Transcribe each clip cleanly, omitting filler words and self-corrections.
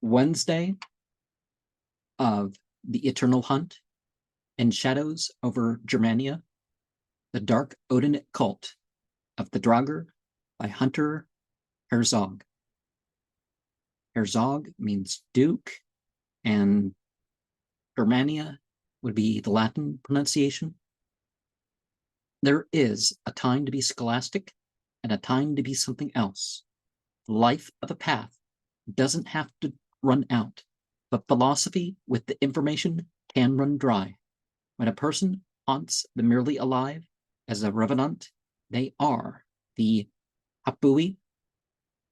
Wednesday of the Eternal Hunt and Shadows Over Germania, the Dark Odinic Cult of the Draugr by Hunter Herzog. Herzog means Duke, and Germania would be the Latin pronunciation. There is a time to be scholastic and a time to be something else. The life of a path doesn't have to run out, but philosophy with the information can run dry. When a person haunts the merely alive as a revenant, they are the hapui,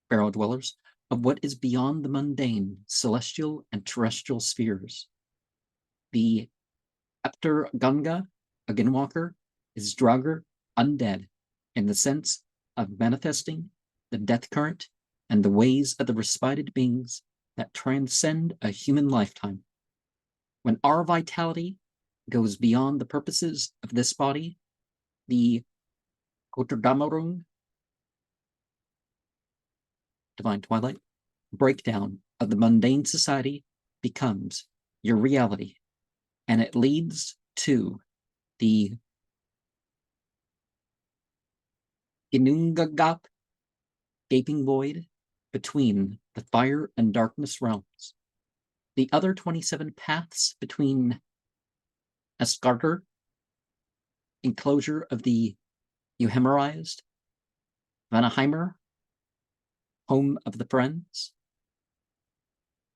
barrow dwellers, of what is beyond the mundane, celestial and terrestrial spheres. The Epter Gunga, a ginwalker, is Draugr undead in the sense of manifesting the death current and the ways of the respited beings that transcend a human lifetime. When our vitality goes beyond the purposes of this body, the Gotterdammerung, divine twilight, breakdown of the mundane society becomes your reality, and it leads to the Ginungagap, gaping void between the fire and darkness realms. The other 27 paths between Asgarder, enclosure of the Euhemerized, Vanaheimer, home of the Friends,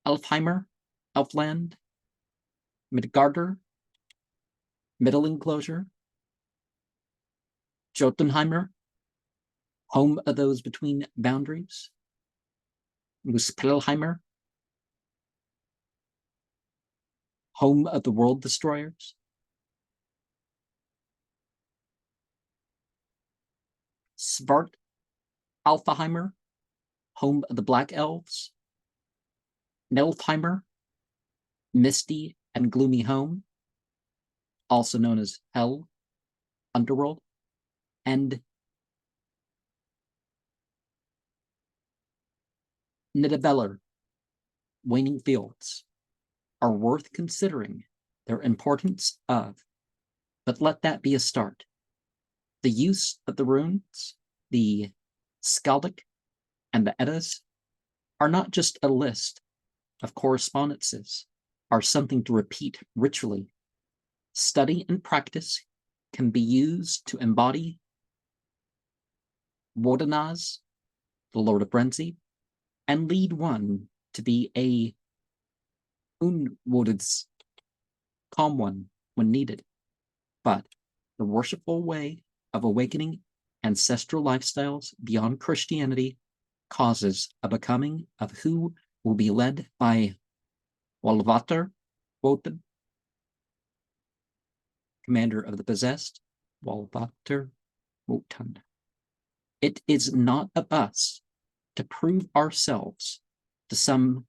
Elfheimer, Elfland, Midgarder, middle enclosure, Jotunheimer, home of those between boundaries, Muspelheimer, home of the world destroyers, Svart Alfaheimer, home of the Black Elves, Nelfheimer, misty and gloomy home, also known as Hell, Underworld, and Nidavellir, waning fields, are worth considering their importance of, but let that be a start. The use of the runes, the Skaldic, and the Eddas are not just a list of correspondences, are something to repeat ritually. Study and practice can be used to embody Wodanaz, the Lord of Frenzy, and lead one to be a Unwodens, calm one when needed. But the worshipful way of awakening ancestral lifestyles beyond Christianity causes a becoming of who will be led by Walvatar Wotan, commander of the possessed, Walvatar Wotan. It is not of us to prove ourselves to some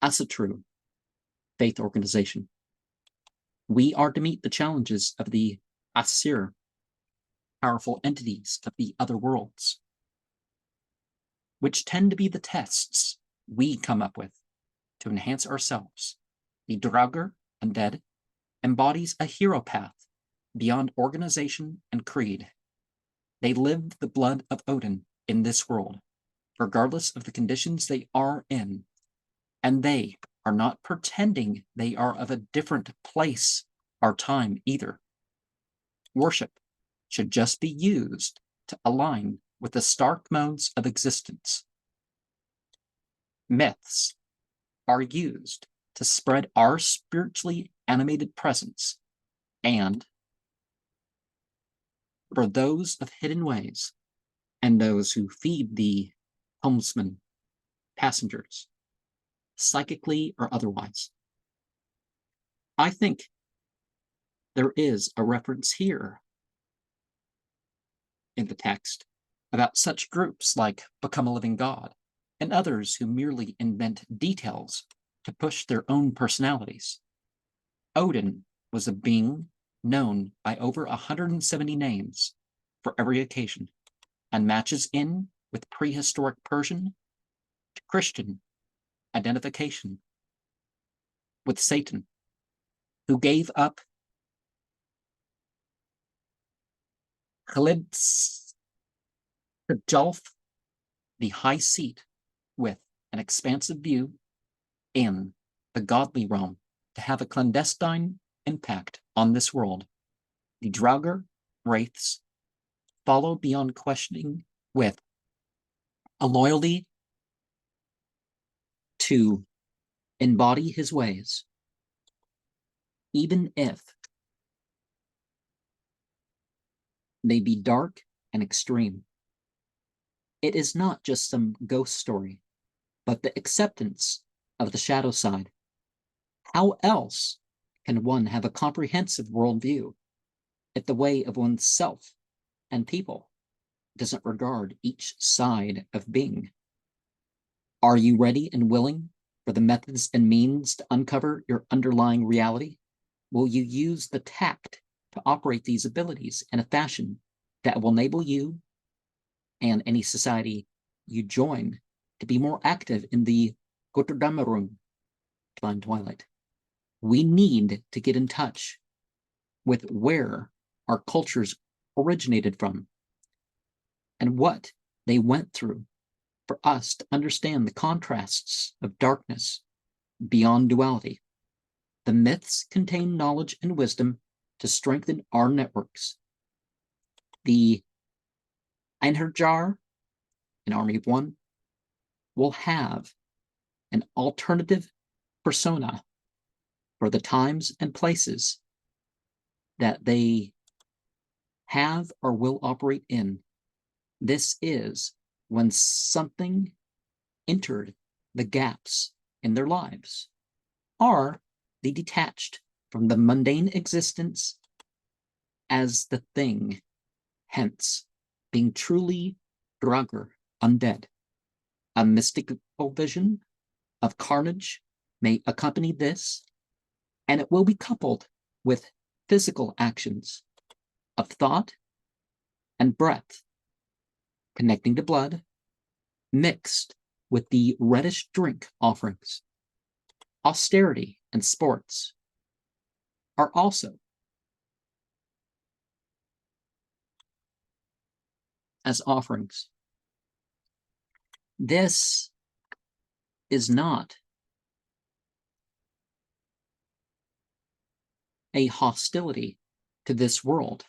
Asatru faith organization. We are to meet the challenges of the Asir, powerful entities of the other worlds, which tend to be the tests we come up with to enhance ourselves. The Draugr, undead, embodies a hero path beyond organization and creed. They live the blood of Odin in this world, regardless of the conditions they are in, and they are not pretending they are of a different place or time either. Worship should just be used to align with the stark modes of existence. Myths are used to spread our spiritually animated presence, and for those of hidden ways and those who feed the helmsman passengers, psychically or otherwise. I think there is a reference here in the text about such groups like Become a Living God and others who merely invent details to push their own personalities. Odin was a being known by over 170 names for every occasion, and matches in with prehistoric Persian to Christian identification with Satan, who gave up Khalid's Jolf, the high seat, with an expansive view in the godly realm to have a clandestine impact on this world. The Draugr wraiths follow beyond questioning with a loyalty to embody his ways, even if they be dark and extreme. It is not just some ghost story, but the acceptance of the shadow side. How else can one have a comprehensive worldview if the way of one's self and people doesn't regard each side of being? Are you ready and willing for the methods and means to uncover your underlying reality? Will you use the tact to operate these abilities in a fashion that will enable you and any society you join to be more active in the Götterdämmerung, divine twilight? We need to get in touch with where our cultures originated from and what they went through for us to understand the contrasts of darkness beyond duality. The myths contain knowledge and wisdom to strengthen our networks. The Einherjar, an army of one, will have an alternative persona for the times and places that they have or will operate in. This is when something entered the gaps in their lives. Are they detached from the mundane existence as the thing, hence being truly Draugr, undead? A mystical vision of carnage may accompany this, and it will be coupled with physical actions of thought and breath, connecting to blood, mixed with the reddish drink offerings. Austerity and sports are also as offerings. This is not a hostility to this world,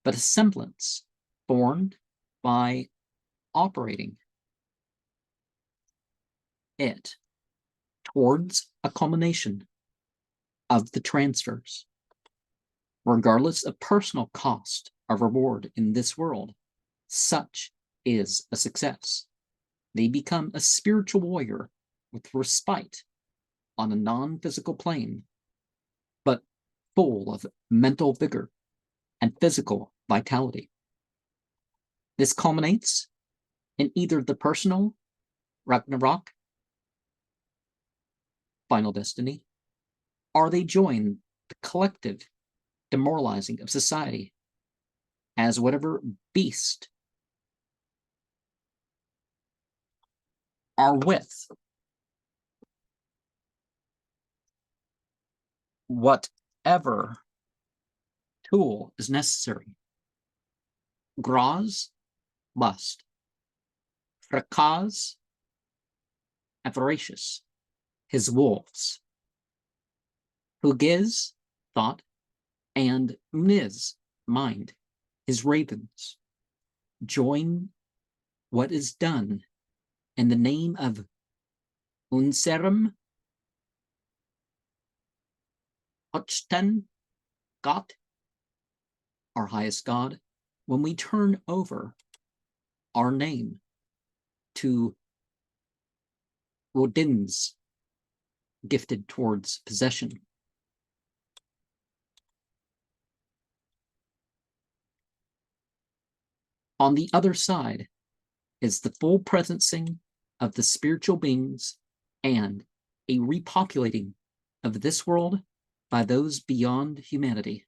but a semblance formed by operating it towards a culmination of the transfers. Regardless of personal cost or reward in this world, such is a success. They become a spiritual warrior with respite on a non-physical plane, but full of mental vigor and physical vitality. This culminates in either the personal Ragnarok, final destiny, or they join the collective demoralizing of society as whatever beast are with whatever tool is necessary. Graz, lust. Frakaz, avaricious, his wolves. Hugiz, thought, and Mniz, mind, his ravens. Join what is done in the name of Unserem, Hochten, Gott, our highest God, when we turn over our name to Odin's gifted towards possession. On the other side is the full presencing of the spiritual beings and a repopulating of this world by those beyond humanity.